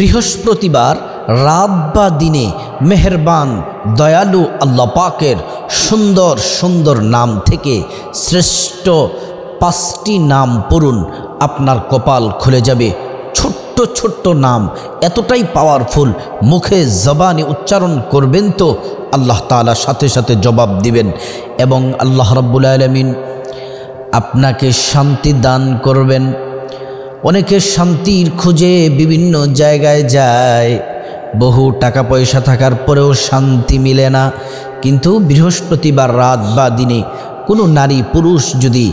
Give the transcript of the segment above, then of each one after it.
বৃহস্পতিবার রাত বা দিনে মেহেরবান দয়ালু আল্লাহ পাকের সুন্দর সুন্দর নাম থেকে শ্রেষ্ঠ 5টি নাম পড়ুন, আপনার কপাল খুলে যাবে। ছোট্ট ছোট্ট নাম এতটাই পাওয়ারফুল, মুখে জবানে উচ্চারণ করবেন তো আল্লাহ তাআলা সাথে সাথে জবাব দিবেন এবং আল্লাহ রাব্বুল আলামিন আপনাকে শান্তি দান করবেন। অনেকে শান্তির খুঁজে বিভিন্ন জায়গায় যায়, বহু টাকা পয়সা থাকার পরেও শান্তি মিলে না। কিন্তু বৃহস্পতিবার রাত বা দিনে কোনো নারী পুরুষ যদি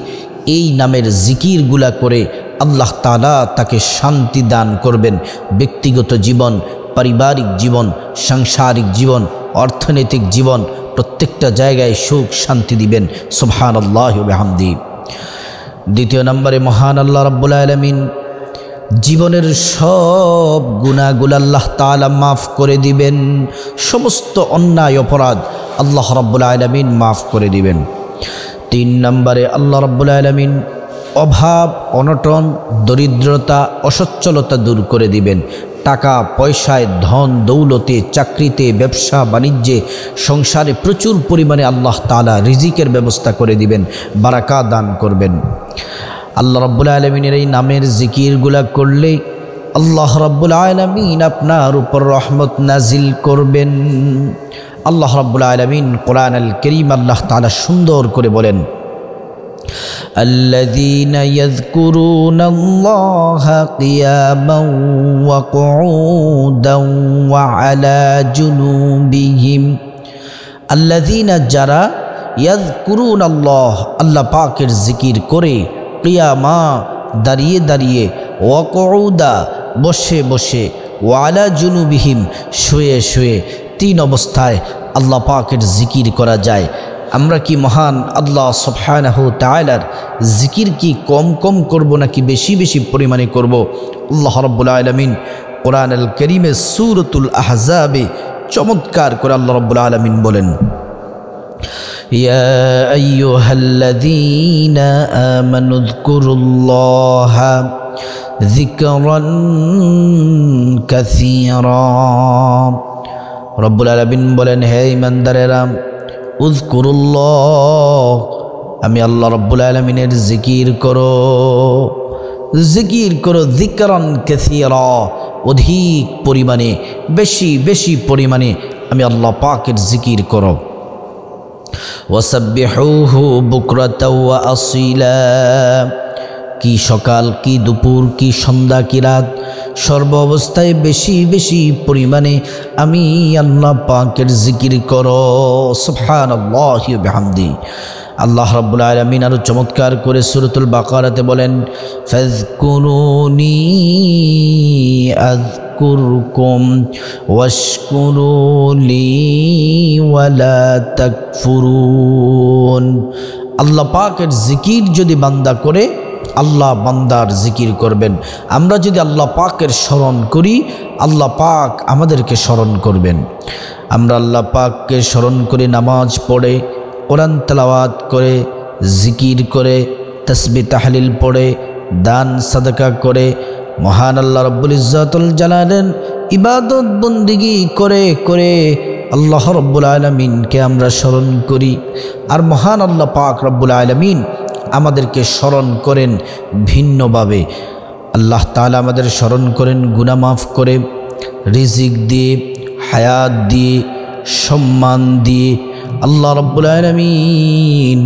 এই নামের জিকিরগুলা করে আল্লাহ তাআলা তাকে শান্তি দান করবেন। ব্যক্তিগত জীবন, পারিবারিক জীবন, সাংসারিক জীবন, অর্থনৈতিক জীবন, প্রত্যেকটা জায়গায় সুখ শান্তি দিবেন। সুবহানাল্লাহি ওয়া বিহামদিহি। দ্বিতীয় নম্বরে মহান আল্লাহ রাব্বুল আলামিন জীবনের সব গুনাহগুলো আল্লাহ তাআলা মাফ করে দিবেন। সমস্ত অন্যায় অপরাধ আল্লাহ রাব্বুল আলামিন মাফ করে দিবেন। 3 নম্বরে আল্লাহ রাব্বুল আলামিন অভাব অনটন দরিদ্রতা অসচ্ছলতা দূর করে দিবেন। টাকা পয়সায় ধন দৌলতে চাকরিতে ব্যবসা বাণিজ্যে সংসারে প্রচুর পরিমাণে আল্লাহ তাআলা রিজিকের ব্যবস্থা করে দিবেন, বারাকা দান করবেন। আল্লাহ রাব্বুল আলামিনের এই নামের জিকিরগুলা করলে আল্লাহ রাব্বুল আলামিন আপনার উপর রহমত নাজিল করবেন। আল্লাহ রাব্বুল আলামিন কোরআন আল কারীম আল্লাহ তাআলা সুন্দর করে বলেন, আল্লাযীনা ইয়াযকুরুনাল্লাহা কিয়ামান ওয়া কুউদান ওয়া আলা জুনুবিহিম। আল্লাযীনা যারা ইয়াযকুরুনাল্লাহ আল্লাহ পাকের জিকির করে, কিয়ামা দাঁড়িয়ে দাঁড়িয়ে, ওয়া কুউদা বসে বসে, ওয়া আলা জুনুবিহিম শুয়ে শুয়ে, 3 অবস্থায় আল্লাহ পাকের জিকির করা যায়। আমরা কি মহান আল্লাহ সুবহানাহু ওয়া তাআলার জিকির কি কম কম করব নাকি বেশি বেশি পরিমাণে করব? আল্লাহ রাব্বুল আলামিন কোরআন আল কারীমে সূরাতুল আহজাবে চমৎকার করে আল্লাহ রাব্বুল আলামিন বলেন, ইয়া আইয়ুহাল্লাযীনা আমানু যকুরুল্লাহা যিকরান কাসীরা। রব্বুল আলামিন বলেন, হে ঈমানদারেরা, উযকুরুল্লাহ আমি আল্লাহ রাব্বুল আলামিনের জিকির করো, জিকির করো, যিকরান কাসীরা অধিক পরিমাণে, বেশি বেশি পরিমাণে আমি আল্লাহ পাকের জিকির করো। ওয়াসাব্বিহুহু বুকরাতাও ওয়া আসীলা। কি সকাল কি দুপুর কি সন্ধ্যা কি রাত, সর্ব অবস্থায় বেশি বেশি পরিমাণে আমি আল্লাহ পাকের জিকির করো। সুবহানাল্লাহি ওয়া বিহামদিহি। আল্লাহ রাব্বুল আলামিন আরো চমৎকার করে সূরাতুল বাকারাতে বলেন, ফাযকুরুনি আযকুরকুম ওয়াশকুরুলি ওয়ালা তাকফুরুন। আল্লাহ পাকের জিকির যদি বান্দা করে, আল্লাহ বান্দার জিকির করবেন। আমরা যদি আল্লাহ পাকের স্মরণ করি, আল্লাহ পাক আমাদেরকে স্মরণ করবেন। আমরা আল্লাহ পাককে স্মরণ করে নামাজ পড়ে, কোরআন তেলাওয়াত করে, জিকির করে, তাসবিহ তাহলিল পড়ে, দান সাদাকা করে, মহান আল্লাহ রব্বুল ইজ্জাতুল জালালের ইবাদত বন্দেগী করে করে আল্লাহ রব্বুল আলামিনকে আমরা স্মরণ করি। আর মহান আল্লাহ পাক রব্বুল আলামিন আমাদেরকে স্মরণ করেন ভিন্নভাবে। আল্লাহ তাআলা আমাদের স্মরণ করেন গুনাহ মাফ করে, রিজিক দিয়ে, হায়াত দিয়ে, সম্মান দিয়ে। আল্লাহ রাব্বুল আলামিন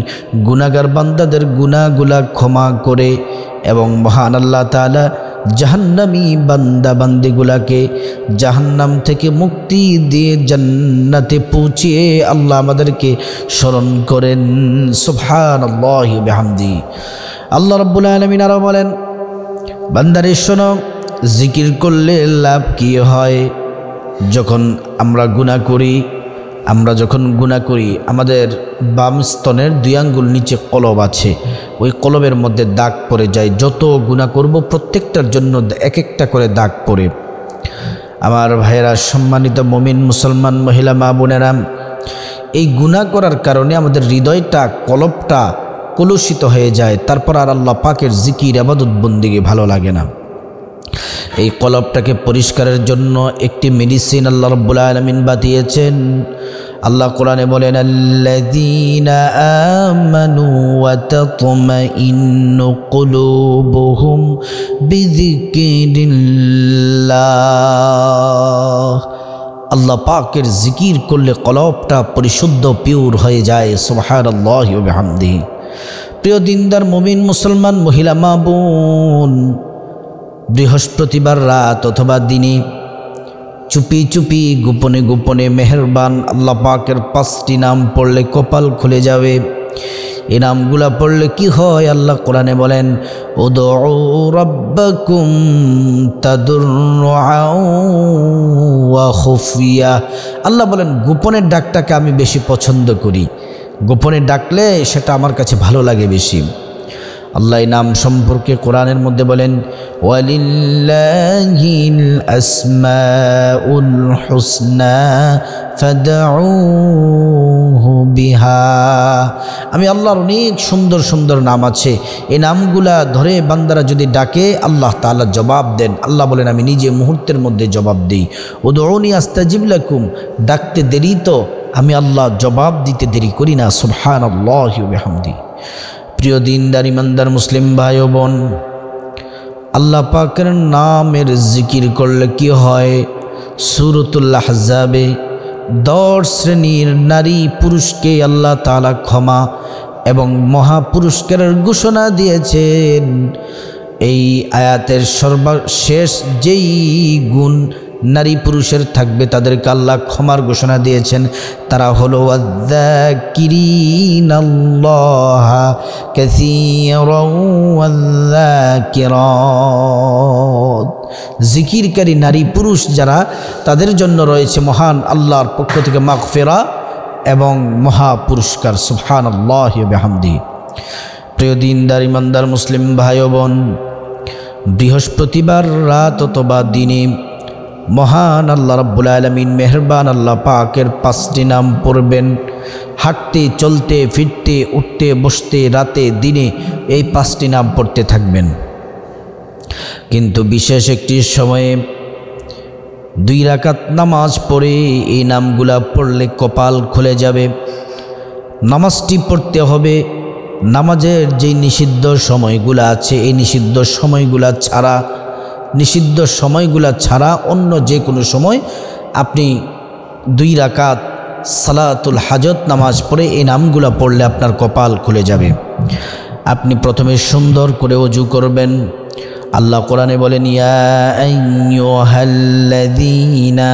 গুনাহগার বান্দাদের গুনাহগুলা ক্ষমা করে এবং মহান আল্লাহ তাআলা জাহান্নামী বান্দা বান্দিগুলাকে জাহান্নাম থেকে মুক্তি দিয়ে জান্নাতে পৌঁছিয়ে আল্লাহ আমাদেরকে স্মরণ করেন। সুবহানাল্লাহি ওয়া বিহামদিহি। আল্লাহ রাব্বুল আলামিন আরো বলেন, বান্দারে শোনো, জিকির করলে লাভ কি হয়? যখন আমরা গুনাহ করি, আমাদের বাম স্তনের 2 আঙ্গুল নিচে কলব আছে, ওই কলবের মধ্যে দাগ পড়ে যায়। যত গুনাহ করব প্রত্যেকটার জন্য এক একটা করে দাগ পড়ে। আমার ভাইয়েরা, সম্মানিত মুমিন মুসলমান মহিলা মা বোনেরা, এই গুনাহ করার কারণে আমাদের হৃদয়টা, কলবটা কলুষিত হয়ে যায়। তারপর আর আল্লাহ পাকের জিকির ইবাদত বন্দেগী ভালো লাগে না। এই কলবটাকে পরিষ্কারের জন্য একটি মেডিসিন আল্লাহ রাব্বুল আলামিন বাতিয়েছেন। আল্লাহ কোরআনে বলেন, আল্লাযীনা আমানু ওয়া তাতমাইন্নু কুলুবুহুম বিযিকরিল্লাহ। আল্লাহ পাকের জিকির করলে কলবটা পরিশুদ্ধ পিওর হয়ে যায়। সুবহানাল্লাহি ওয়া বিহামদিহি। প্রিয় দিনদার মুমিন মুসলমান মহিলা মা বোন, বৃহস্পতিবার রাত অথবা দিনে চুপি চুপি গোপনে গোপনে মেহেরবান আল্লাহ পাকের 5টি নাম পড়লে কপাল খুলে যাবে। এই নামগুলা পড়লে কি হয়? আল্লাহ কোরআনে বলেন, উদউ রাব্বাকুম তাদররুআন ওয়া খুফিয়া। আল্লাহ বলেন, গোপনের ডাকটাকে আমি বেশি পছন্দ করি, গোপনে ডাকলে সেটা আমার কাছে ভালো লাগে বেশি। আল্লাহ এই নাম সম্পর্কে কোরআনের মধ্যে বলেন, ওয়ালিল্লাহিল আসমাউল হুসনা ফাদউহু বিহা। আমি আল্লাহর অনেক সুন্দর সুন্দর নাম আছে, এই নামগুলা ধরে বান্দারা যদি ডাকে আল্লাহ তাআলা জবাব দেন। আল্লাহ বলেন, আমি নিজে মুহূর্তের মধ্যে জবাব দিই। উদউনি আস্তাজিব লাকুম, ডাকতে দেরি তো আমি আল্লাহ জবাব দিতে দেরি করি না। সুবহানাল্লাহি ওয়া বিহামদিহি। প্রিয় দিনদার ইমানদার মুসলিম ভাই ও বোন, আল্লাহ পাকের নামের জিকির করলে কি হয়? সূরাতুল আহজাবে 10 শ্রেণীর নারী পুরুষকে আল্লাহ তাআলা ক্ষমা এবং মহা পুরস্কারের ঘোষণা দিয়েছেন। এই আয়াতের সর্বশেষ যেই গুণ নারী পুরুষের থাকবে তাদেরকে আল্লাহ ক্ষমার ঘোষণা দিয়েছেন। তারা হলো ওয়ায-যাকিরিনাল্লাহা কাসীরান ওয়ায-যাকিরাত। জিকিরকারী নারী পুরুষ যারা, তাদের জন্য রয়েছে মহান আল্লাহর পক্ষ থেকে মাগফিরা এবং মহা পুরস্কার। সুবহানাল্লাহি ওয়া বিহামদিহি। প্রিয় দিনদার ইমানদার মুসলিম ভাই ও বোন, বৃহস্পতিবার রাত অথবা দিনে মহান আল্লাহ রাব্বুল আলামিন মেহেরবান আল্লাহ পাকের 5টি নাম পড়বেন। হাঁটতে চলতে ফিরতে উঠতে বসতে রাতে দিনে এই 5টি নাম পড়তে থাকবেন। কিন্তু বিশেষ একটি সময়ে 2 রাকাত নামাজ পড়ে এই নামগুলা পড়লে কপাল খুলে যাবে। নামাজটি পড়তে হবে নামাজের যে নিষিদ্ধ সময়গুলো আছে, এই নিষিদ্ধ সময়গুলা ছাড়া অন্য যে কোনো সময় আপনি 2 রাকাত সালাতুল হাজত নামাজ পড়ে এই নামগুলা পড়লে আপনার কপাল খুলে যাবে। আপনি প্রথমে সুন্দর করে ওযু করবেন। আল্লাহ কোরআনে বলেন, ইয়া আইয়ুহাল্লাযীনা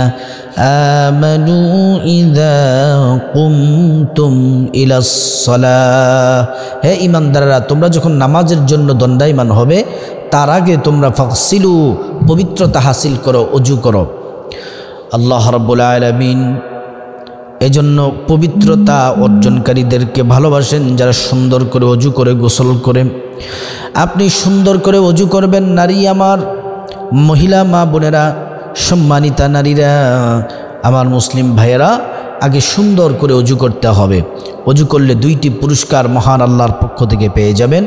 আমানু ইযা কুমতুম ইলাস সালাহ। হে ঈমানদাররা, তোমরা যখন নামাজের জন্য দণ্ডায়মান হবে তার আগে তোমরা ফাগসিলু, পবিত্রতা হাসিল করো, ওযু করো। আল্লাহ রাব্বুল আলামিন এজন্য পবিত্রতা অর্জনকারীদেরকে ভালোবাসেন, যারা সুন্দর করে ওযু করে গোসল করে। আপনি সুন্দর করে ওযু করবেন। নারী আমার, মহিলা মা বোনেরা, সম্মানিতা নারীরা, আমার মুসলিম ভাইয়েরা, আগে সুন্দর করে ওযু করতে হবে। ওযু করলে 2টি পুরস্কার মহান আল্লাহর পক্ষ থেকে পেয়ে যাবেন।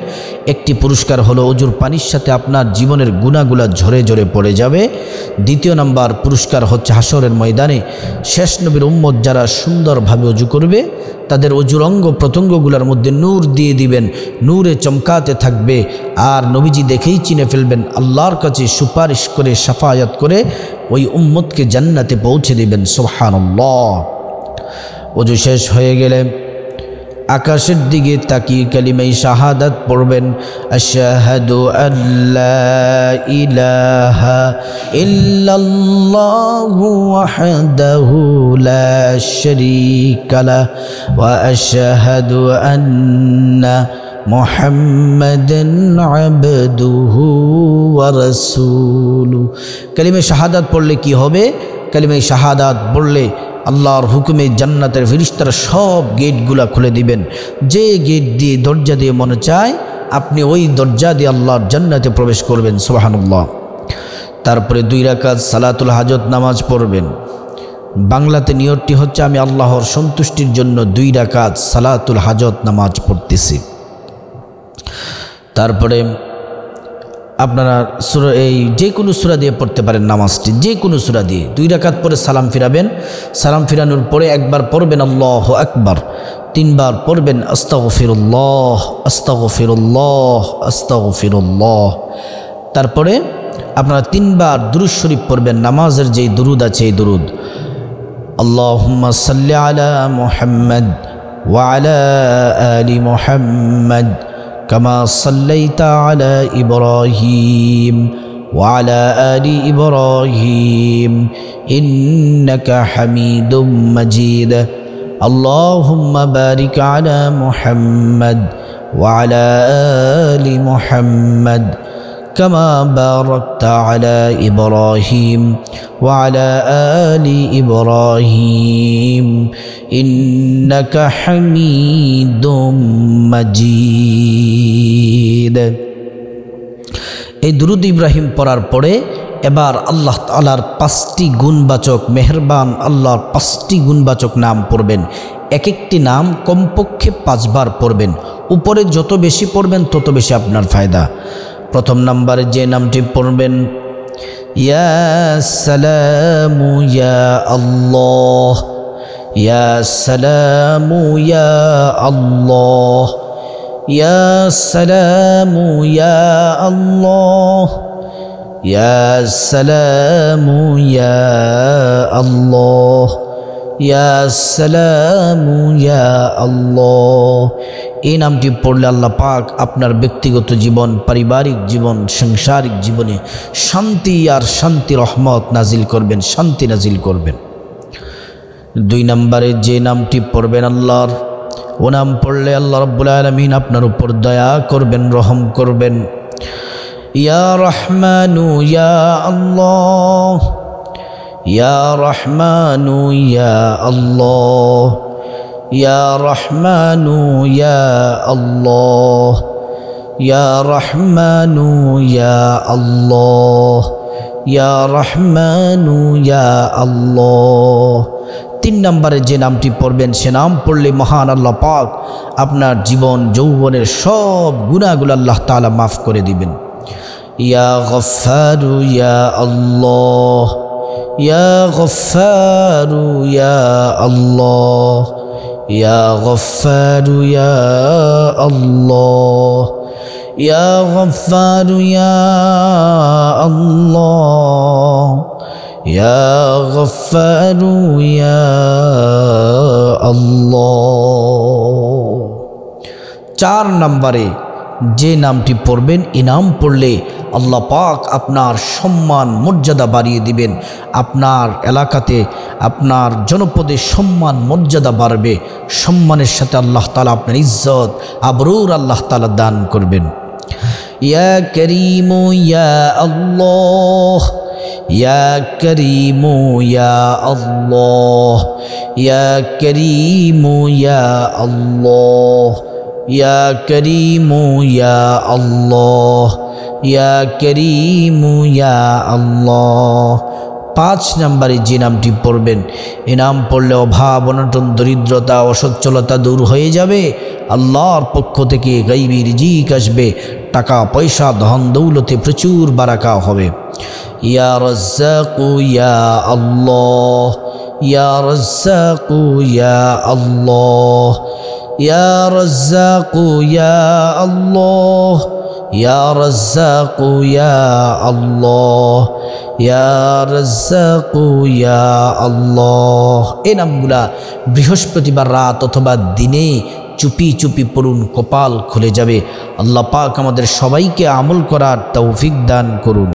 একটি পুরস্কার হলো ওযুর পানির সাথে আপনার জীবনের গুনাহগুলা ঝরে ঝরে পড়ে যাবে। দ্বিতীয় নাম্বার পুরস্কার হচ্ছে হাসরের ময়দানে শেষ নবীর উম্মত যারা সুন্দরভাবে ওযু করবে তাদের ওযুর অঙ্গ প্রত্যঙ্গগুলোর মধ্যে নূর দিয়ে দিবেন, নূরে চমকাতে থাকবে। আর নবীজি দেখেই চিনে ফেলবেন, আল্লাহর কাছে সুপারিশ করে শাফায়াত করে ওই উম্মতকে জান্নাতে পৌঁছে দিবেন। সুবহানাল্লাহ। ওযু শেষ হয়ে গেলে আকাশের দিকে তাকিয়ে কালিমায়ে শাহাদাত পড়বেন। আশহাদু আল্লা ইলাহা ইল্লাল্লাহু ওয়াহদাহু লা শারীকা লাহু ওয়া আশহাদু আন্না মুহাম্মাদান আবদুহু ওয়া রাসূলুহু। কালিমায়ে শাহাদাত পড়লে কি হবে? কালিমায়ে শাহাদাত পড়লে আল্লাহর হুকুমে জান্নাতের ফেরেশতারা সব গেটগুলা খুলে দিবেন। যে গেট দিয়ে, দরজা দিয়ে মনে চায় আপনি ওই দরজা দিয়ে আল্লাহর জান্নাতে প্রবেশ করবেন। সুবহানাল্লাহ। তারপরে 2 রাকাত সালাতুল হাজত নামাজ পড়বেন। বাংলাতে নিয়তটি হচ্ছে, আমি আল্লাহর সন্তুষ্টির জন্য 2 রাকাত সালাতুল হাজত নামাজ পড়তেছি। তারপরে আপনারা সূরা এই যে কোনো সূরা দিয়ে পড়তে পারেন নামাজটি, যে কোনো সূরা দিয়ে 2 রাকাত পরে সালাম ফিরাবেন। সালাম ফিরানোর পরে একবার পড়বেন আল্লাহু আকবার, 3 বার পড়বেন আস্তাগফিরুল্লাহ আস্তাগফিরুল্লাহ আস্তাগফিরুল্লাহ। তারপরে আপনারা 3 বার দুরূদ শরীফ পড়বেন, নামাজের যেই দুরূদ আছে এই দুরূদ, আল্লাহুম্মা সাল্লি আলা মুহাম্মদ ওয়া আলা আলি মুহাম্মদ কামা সাল্লাইতা আলা ইব্রাহিম ওয়া আলা আলি ইব্রাহিম ইন্নাকা হামিদুম মাজিদ। আল্লাহুম্মা বারিক আলা মুহাম্মদ ওয়া আলা আলি মুহাম্মদ كما باركت على إبراهيم وعلى آل إبراهيم إنك حميد مجيد। এই দুরূদ ইব্রাহিম পড়ার পরে এবার আল্লাহ তাআলার 5টি গুণবাচক, মেহেরবান আল্লাহর 5টি গুণবাচক নাম পড়বেন। এক একটি নাম কমপক্ষে 5 বার পড়বেন। উপরে যত বেশি পড়বেন তত বেশি আপনার ফায়দা। প্রথম নম্বরে যে নামটি পড়বেন, ইয়া সালামু ইয়া আল্লাহ, ইয়া সালামু ইয়া আল্লাহ, ইয়া সালামু ইয়া আল্লাহ, ইয়া সালামু ইয়া আল্লাহ, ইয়া সালামু ইয়া আল্লাহ। এই নামটি পড়লে আল্লাহ পাক আপনার ব্যক্তিগত জীবন, পারিবারিক জীবন, সাংসারিক জীবনে শান্তি আর শান্তি রহমত নাজিল করবেন, শান্তি নাজিল করবেন। 2 নম্বরে যে নামটি পড়বেন আল্লাহর, ও নাম পড়লে আল্লাহ রাব্বুল আলামিন আপনার উপর দয়া করবেন, রহম করবেন। ইয়া রহমানু ইয়া আল্লাহ, ইয়া রহমানু ইয়া আল্লাহ, ইয়া রহমানু ইয়া আল্লাহ, ইয়া রহমানু ইয়া আল্লাহ, ইয়া রহমানু ইয়া আল্লাহ। 3 নম্বরে যে নামটি পড়বেন সে নাম পড়লে মহান আল্লাহ পাক আপনার জীবন যৌবনের সব গুনাহগুলো আল্লাহ তাআলা মাফ করে দিবেন। ইয়া গফফারু ইয়া আল্লাহ, ইয়া গফফারু ইয়া আল্লাহ, ইয়া গফফারু ইয়া আল্লাহ, ইয়া গফফারু ইয়া আল্লাহ, ইয়া গফফারু ইয়া আল্লাহ। 4 নম্বরে যে নামটি পড়বেন, এই নাম পড়লে আল্লাহ পাক আপনার সম্মান মর্যাদা বাড়িয়ে দিবেন। আপনার এলাকাতে, আপনার জনপদে সম্মান মর্যাদা বাড়বে। সম্মানের সাথে আল্লাহ তাআলা আপনার ইজ্জত আবরুর আল্লাহ তাআলা দান করবেন। ইয়া করিমু ইয়া আল্লাহ, ইয়া করিমু ইয়া আল্লাহ, ইয়া করিমু ইয়া আল্লাহ, ইয়া করিমু ইয়া আল্লাহ, ইয়া করিমু ইয়া আল্লাহ। 5 নম্বরে যে নামটি পড়বেন, এই নাম পড়লে অভাব, অনটন, দরিদ্রতা, অসচ্ছলতা দূর হয়ে যাবে। আল্লাহর পক্ষ থেকে গায়বী রিজিক আসবে, টাকা পয়সা ধন দৌলতে প্রচুর বারাকা হবে। ইয়া রাজ্জাকু ইয়া আল্লাহ, ইয়া রাজ্জাকু ইয়া আল্লাহ, ইয়া রাজ্জাকু ইয়া আল্লাহ, ইয়া রাজ্জাকু ইয়া আল্লাহ, ইয়া রাজ্জাকু ইয়া আল্লাহ। এই নামগুলা বৃহস্পতিবার রাত অথবা দিনে চুপি চুপি পড়ুন, কপাল খুলে যাবে। আল্লাহ পাক আমাদের সবাইকে আমল করার তৌফিক দান করুন।